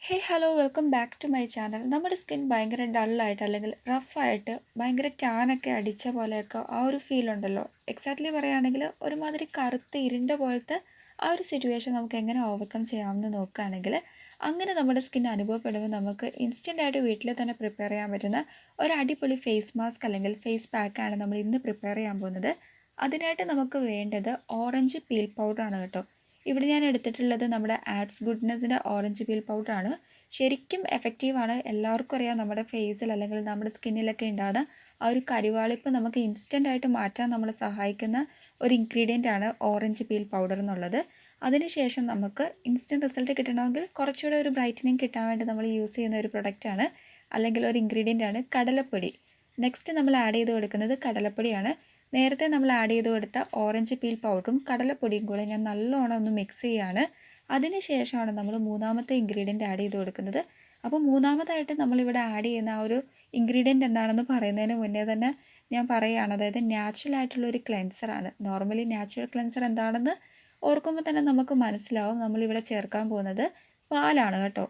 Hey hello welcome back to my channel. നമ്മുടെ skin ഭയങ്കര ഡള്ളായിട്ട് അല്ലെങ്കിൽ റഫായിട്ട് ഭയങ്കര ടാനൊക്കെ അടിച്ച പോലെയൊക്കെ ആ ഒരു ഫീൽ ഉണ്ടല്ലോ. എക്സാക്ട്ലി പറയുകയാണെങ്കിൽ ഒരുമാതിരി കറുത്ത് ഇരുണ്ട പോലത്തെ ആ ഒരു സിറ്റുവേഷൻ നമുക്ക് എങ്ങനെ ഓവർകം ചെയ്യാമെന്ന് നോക്കുകയാണെങ്കിൽ അങ്ങനെ നമ്മുടെ സ്കിൻ അനുഭവപ്പെടുമ്പോൾ നമുക്ക് ഇൻസ്റ്റൻ്റായിട്ട് വീട്ടിൽ തന്നെ പ്രിപ്പയർ ചെയ്യാൻ പറ്റുന്ന ഒരു അടിപൊളി ഫേസ് മാസ്ക് അല്ലെങ്കിൽ ഫേസ് പാക്കാണ് നമ്മൾ ഇന്ന് പ്രിപ്പയർ ചെയ്യാൻ പോകുന്നത്. അതിനായിട്ട് നമുക്ക് വേണ്ടത് ഓറഞ്ച് പീൽ പൗഡറാണ് കേട്ടോ. ഇവിടെ ഞാൻ എടുത്തിട്ടുള്ളത് നമ്മുടെ ആപ്സ് ഗുഡ്നെസ്സിൻ്റെ ഓറഞ്ച് പീൽ പൗഡറാണ്. ശരിക്കും എഫക്റ്റീവാണ്. എല്ലാവർക്കും അറിയാം നമ്മുടെ ഫേസിൽ അല്ലെങ്കിൽ നമ്മുടെ സ്കിന്നിലൊക്കെ ഉണ്ടാകുന്ന ആ ഒരു കരിവാളിപ്പ് നമുക്ക് ഇൻസ്റ്റൻ്റായിട്ട് മാറ്റാൻ നമ്മളെ സഹായിക്കുന്ന ഒരു ഇൻഗ്രീഡിയൻ്റ് ആണ് ഓറഞ്ച് പീൽ പൗഡർ എന്നുള്ളത്. അതിനുശേഷം നമുക്ക് ഇൻസ്റ്റൻറ്റ് റിസൾട്ട് കിട്ടണമെങ്കിൽ കുറച്ചുകൂടെ ഒരു ബ്രൈറ്റനിങ് കിട്ടാൻ വേണ്ടി നമ്മൾ യൂസ് ചെയ്യുന്ന ഒരു പ്രൊഡക്റ്റാണ് അല്ലെങ്കിൽ ഒരു ഇൻഗ്രീഡിയൻ്റ് ആണ് കടലപ്പൊടി. നെക്സ്റ്റ് നമ്മൾ ആഡ് ചെയ്ത് കൊടുക്കുന്നത് കടലപ്പൊടിയാണ്. നേരത്തെ നമ്മൾ ആഡ് ചെയ്ത് കൊടുത്ത ഓറഞ്ച് പീൽ പൗഡറും കടലപ്പൊടിയും കൂടെ ഞാൻ നല്ലോണം ഒന്ന് മിക്സ് ചെയ്യുകയാണ്. അതിന് ശേഷമാണ് നമ്മൾ മൂന്നാമത്തെ ഇൻഗ്രീഡിയൻറ്റ് ആഡ് ചെയ്ത് കൊടുക്കുന്നത്. അപ്പോൾ മൂന്നാമതായിട്ട് നമ്മളിവിടെ ആഡ് ചെയ്യുന്ന ആ ഒരു ഇൻഗ്രീഡിയൻറ്റ് എന്താണെന്ന് പറയുന്നതിന് മുന്നേ തന്നെ ഞാൻ പറയുകയാണ്, അതായത് നാച്ചുറൽ ആയിട്ടുള്ളൊരു ക്ലെൻസറാണ്. നോർമലി നാച്ചുറൽ ക്ലെൻസർ എന്താണെന്ന് ഓർക്കുമ്പോൾ തന്നെ നമുക്ക് മനസ്സിലാവും. നമ്മളിവിടെ ചേർക്കാൻ പോകുന്നത് പാലാണ് കേട്ടോ.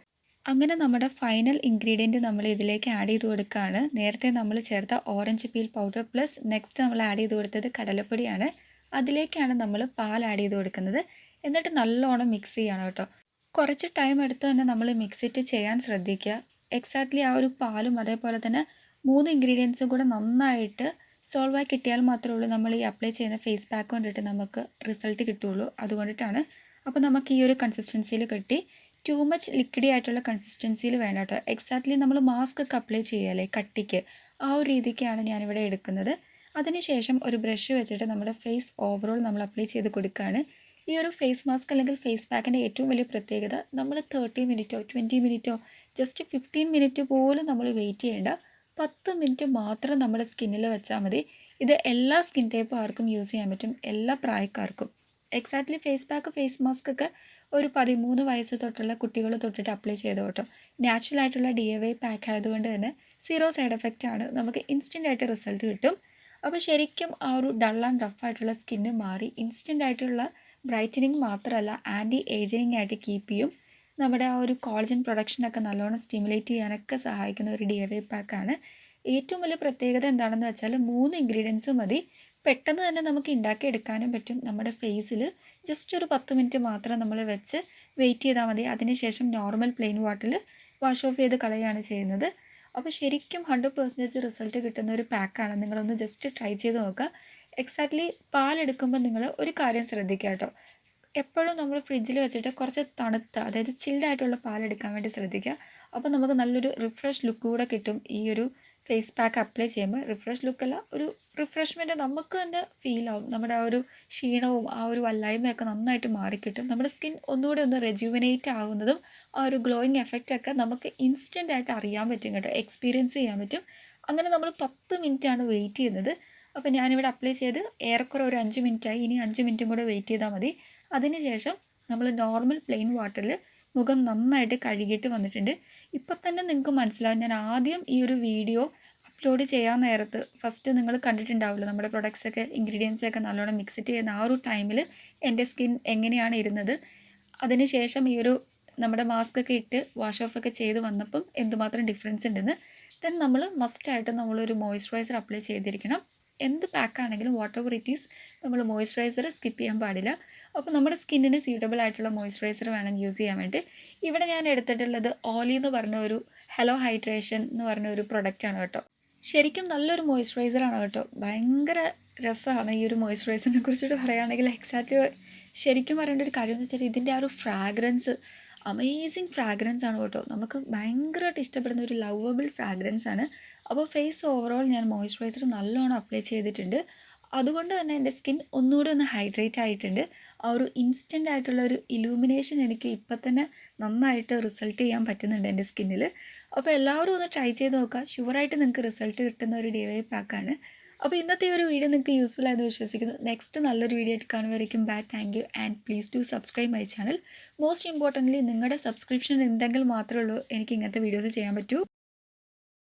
അങ്ങനെ നമ്മുടെ ഫൈനൽ ഇൻഗ്രീഡിയൻറ്റ് നമ്മൾ ഇതിലേക്ക് ആഡ് ചെയ്ത് കൊടുക്കുകയാണ്. നേരത്തെ നമ്മൾ ചേർത്ത orange peel powder plus next നമ്മൾ ആഡ് ചെയ്ത് കൊടുത്തത് കടലപ്പൊടിയാണ്. അതിലേക്കാണ് നമ്മൾ പാൽ ആഡ് ചെയ്ത് കൊടുക്കുന്നത്. എന്നിട്ട് നല്ലോണം മിക്സ് ചെയ്യണം കേട്ടോ. കുറച്ച് ടൈം എടുത്ത് തന്നെ നമ്മൾ മിക്സിറ്റ് ചെയ്യാൻ ശ്രദ്ധിക്കുക. എക്സാക്ട്ലി ആ ഒരു പാലും അതേപോലെ തന്നെ മൂന്ന് ഇൻഗ്രീഡിയൻസും കൂടെ നന്നായിട്ട് സോൾവായി കിട്ടിയാൽ മാത്രമേ ഉള്ളൂ നമ്മൾ ഈ അപ്ലൈ ചെയ്യുന്ന ഫേസ് പാക്ക് കൊണ്ടിട്ട് നമുക്ക് റിസൾട്ട് കിട്ടുകയുള്ളൂ. അതുകൊണ്ടിട്ടാണ്. അപ്പോൾ നമുക്ക് ഈ ഒരു കൺസിസ്റ്റൻസിയിൽ കിട്ടി. ടു മച്ച് ലിക്വിഡി ആയിട്ടുള്ള കൺസിസ്റ്റൻസിയിൽ വേണം കേട്ടോ. എക്സാക്ട്ലി നമ്മൾ മാസ്ക് ഒക്കെ അപ്ലൈ ചെയ്യാല്ലേ കട്ടിക്ക്, ആ ഒരു രീതിക്കാണ് ഞാനിവിടെ എടുക്കുന്നത്. അതിനുശേഷം ഒരു ബ്രഷ് വെച്ചിട്ട് നമ്മുടെ ഫേസ് ഓവറോൾ നമ്മൾ അപ്ലൈ ചെയ്ത് കൊടുക്കുകയാണ്. ഈ ഒരു ഫേസ് മാസ്ക് അല്ലെങ്കിൽ ഫേസ് പാക്കിൻ്റെ ഏറ്റവും വലിയ പ്രത്യേകത നമ്മൾ 30 മിനിറ്റോ 20 മിനിറ്റോ ജസ്റ്റ് 15 മിനിറ്റ് പോലും നമ്മൾ വെയിറ്റ് ചെയ്യേണ്ട. 10 മിനിറ്റ് മാത്രം നമ്മുടെ സ്കിന്നിൽ വെച്ചാൽ മതി. ഇത് എല്ലാ സ്കിൻ ടൈപ്പുകാർക്കും യൂസ് ചെയ്യാൻ പറ്റും, എല്ലാ പ്രായക്കാർക്കും. Exactly face pack face mask ഒക്കെ ഒരു 13 വയസ്സ് തൊട്ടുള്ള കുട്ടികൾ തൊട്ടിട്ട് അപ്ലൈ ചെയ്ത് കേട്ടോ. നാച്ചുറൽ ആയിട്ടുള്ള DIY പാക്ക് ആയതുകൊണ്ട് തന്നെ സീറോ സൈഡ് എഫക്റ്റ് ആണ്. നമുക്ക് ഇൻസ്റ്റൻ്റ് ആയിട്ട് റിസൾട്ട് കിട്ടും. അപ്പോൾ ശരിക്കും ആ ഒരു ഡൾ ആൻഡ് റഫ് ആയിട്ടുള്ള സ്കിന്ന് മാറി ഇൻസ്റ്റൻ്റ് ആയിട്ടുള്ള ബ്രൈറ്റനിങ് മാത്രമല്ല ആൻറ്റി ഏജിങ് ആയിട്ട് കീപ്പ് ചെയ്യും. നമ്മുടെ ആ ഒരു കോളജൻ പ്രൊഡക്ഷനൊക്കെ നല്ലോണം സ്റ്റിമുലേറ്റ് ചെയ്യാനൊക്കെ സഹായിക്കുന്ന ഒരു DIY പാക്കാണ്. ഏറ്റവും വലിയ പ്രത്യേകത എന്താണെന്ന് വെച്ചാൽ 3 ഇൻഗ്രീഡിയൻസ് മതി. പെട്ടെന്ന് തന്നെ നമുക്ക് ഉണ്ടാക്കിയെടുക്കാനും പറ്റും. നമ്മുടെ ഫേസിൽ ജസ്റ്റ് ഒരു 10 മിനിറ്റ് മാത്രം നമ്മൾ വെച്ച് വെയിറ്റ് ചെയ്താൽ മതി. അതിനുശേഷം നോർമൽ പ്ലെയിൻ വാട്ടറിൽ വാഷ് ഓഫ് ചെയ്ത് കളയുകയാണ് ചെയ്യുന്നത്. അപ്പോൾ ശരിക്കും 100% റിസൾട്ട് കിട്ടുന്ന ഒരു പാക്കാണ്. നിങ്ങളൊന്ന് ജസ്റ്റ് ട്രൈ ചെയ്ത് നോക്കുക. എക്സാക്ട്ലി പാലെടുക്കുമ്പോൾ നിങ്ങൾ ഒരു കാര്യം ശ്രദ്ധിക്കുക കേട്ടോ. എപ്പോഴും നമ്മൾ ഫ്രിഡ്ജിൽ വെച്ചിട്ട് കുറച്ച് തണുത്ത, അതായത് ചിൽഡായിട്ടുള്ള പാലെടുക്കാൻ വേണ്ടി ശ്രദ്ധിക്കുക. അപ്പോൾ നമുക്ക് നല്ലൊരു റിഫ്രഷ് ലുക്ക് കൂടെ കിട്ടും. ഈ ഒരു ഫേസ് പാക്ക് അപ്ലൈ ചെയ്യുമ്പോൾ റിഫ്രഷ് ലുക്കല്ല, ഒരു റിഫ്രഷ്മെൻറ്റ് നമുക്ക് തന്നെ ഫീൽ ആവും. നമ്മുടെ ആ ഒരു ക്ഷീണവും ആ ഒരു വല്ലായ്മയൊക്കെ നന്നായിട്ട് മാറിക്കിട്ടും. നമ്മുടെ സ്കിൻ ഒന്നുകൂടി ഒന്ന് റെജ്യൂവിനേറ്റ് ആകുന്നതും ആ ഒരു ഗ്ലോയിങ് എഫക്റ്റൊക്കെ നമുക്ക് ഇൻസ്റ്റൻ്റ് ആയിട്ട് അറിയാൻ പറ്റും കേട്ടോ, എക്സ്പീരിയൻസ് ചെയ്യാൻ പറ്റും. അങ്ങനെ നമ്മൾ 10 മിനിറ്റാണ് വെയിറ്റ് ചെയ്യുന്നത്. അപ്പോൾ ഞാനിവിടെ അപ്ലൈ ചെയ്ത് ഏറെക്കുറെ ഒരു 5 മിനിറ്റായി. ഇനി 5 മിനിറ്റും കൂടെ വെയിറ്റ് ചെയ്താൽ മതി. അതിനുശേഷം നമ്മൾ നോർമൽ പ്ലെയിൻ വാട്ടറിൽ മുഖം നന്നായിട്ട് കഴുകിയിട്ട് വന്നിട്ടുണ്ട്. ഇപ്പം തന്നെ നിങ്ങൾക്ക് മനസ്സിലാവും. ഞാൻ ആദ്യം ഈ ഒരു വീഡിയോ അപ്ലോഡ് ചെയ്യാൻ നേരത്ത് ഫസ്റ്റ് നിങ്ങൾ കണ്ടിട്ടുണ്ടാവില്ല നമ്മുടെ പ്രൊഡക്ട്സൊക്കെ ഇൻഗ്രീഡിയൻസൊക്കെ നല്ലോണം മിക്സിറ്റ് ചെയ്യുന്ന ആ ഒരു ടൈമിൽ എൻ്റെ സ്കിൻ എങ്ങനെയാണ് ഇരുന്നത്. അതിനുശേഷം ഈ ഒരു നമ്മുടെ മാസ്ക് ഒക്കെ ഇട്ട് വാഷ് ഓഫ് ഒക്കെ ചെയ്ത് വന്നപ്പം എന്തുമാത്രം ഡിഫറൻസ് ഉണ്ടെന്ന്. ദെൻ നമ്മൾ മസ്റ്റായിട്ട് നമ്മളൊരു മോയ്സ്ചറൈസർ അപ്ലൈ ചെയ്തിരിക്കണം. എന്ത് പാക്കാണെങ്കിലും വാട്ട് എവർ ഇറ്റ് ഈസ് നമ്മൾ മോയ്സ്ചറൈസർ സ്കിപ്പ് ചെയ്യാൻ പാടില്ല. അപ്പോൾ നമ്മുടെ സ്കിന്നിന് സ്യൂട്ടബിൾ ആയിട്ടുള്ള മോയ്സ്ചറൈസർ വേണം യൂസ് ചെയ്യാൻ വേണ്ടി. ഇവിടെ ഞാൻ എടുത്തിട്ടുള്ളത് ഓലി എന്ന് പറഞ്ഞ ഒരു ഹലോ ഹൈഡ്രേഷൻ എന്ന് പറഞ്ഞ ഒരു പ്രൊഡക്റ്റാണ് കേട്ടോ. ശരിക്കും നല്ലൊരു മോയ്സ്ചറൈസറാണ് കേട്ടോ. ഭയങ്കര രസമാണ് ഈ ഒരു മോയ്സ്ചറൈസറിനെ കുറിച്ചിട്ട് പറയുകയാണെങ്കിൽ. എക്സാക്ട്ലി ശരിക്കും പറയേണ്ട ഒരു കാര്യം എന്ന് വെച്ചാൽ ഇതിൻ്റെ ആ ഒരു ഫ്രാഗ്രൻസ് അമേസിങ് ഫ്രാഗ്രൻസ് ആണ് കേട്ടോ. നമുക്ക് ഭയങ്കരമായിട്ട് ഇഷ്ടപ്പെടുന്ന ഒരു ലവബിൾ ഫ്രാഗ്രൻസ് ആണ്. അപ്പോൾ ഫേസ് ഓവറോൾ ഞാൻ മോയ്സ്ചറൈസർ നല്ലോണം അപ്ലൈ ചെയ്തിട്ടുണ്ട്. അതുകൊണ്ട് തന്നെ എൻ്റെ സ്കിൻ ഒന്നുകൂടി ഒന്ന് ഹൈഡ്രേറ്റ് ആയിട്ടുണ്ട്. ആ ഒരു ഇൻസ്റ്റൻ്റ് ആയിട്ടുള്ള ഒരു ഇലൂമിനേഷൻ എനിക്ക് ഇപ്പം തന്നെ നന്നായിട്ട് റിസൾട്ട് ചെയ്യാൻ പറ്റുന്നുണ്ട് എൻ്റെ സ്കിന്നിൽ. അപ്പോൾ എല്ലാവരും ഒന്ന് ട്രൈ ചെയ്ത് നോക്കുക. ഷുവറായിട്ട് നിങ്ങൾക്ക് റിസൾട്ട് കിട്ടുന്ന ഒരു DIY പാക്കാണ്. അപ്പോൾ ഇന്നത്തെ ഒരു വീഡിയോ നിങ്ങൾക്ക് യൂസ്ഫുൾ ആയെന്ന് വിശ്വസിക്കുന്നു. നെക്സ്റ്റ് നല്ലൊരു വീഡിയോ ആയിട്ട് കാണുമായിരിക്കും. Thank you and please do subscribe my channel. Most importantly നിങ്ങളുടെ സബ്സ്ക്രിപ്ഷൻ ഉണ്ടെങ്കിൽ മാത്രമേ ഉള്ളൂ എനിക്ക് ഇങ്ങനത്തെ വീഡിയോസ് ചെയ്യാൻ പറ്റൂ.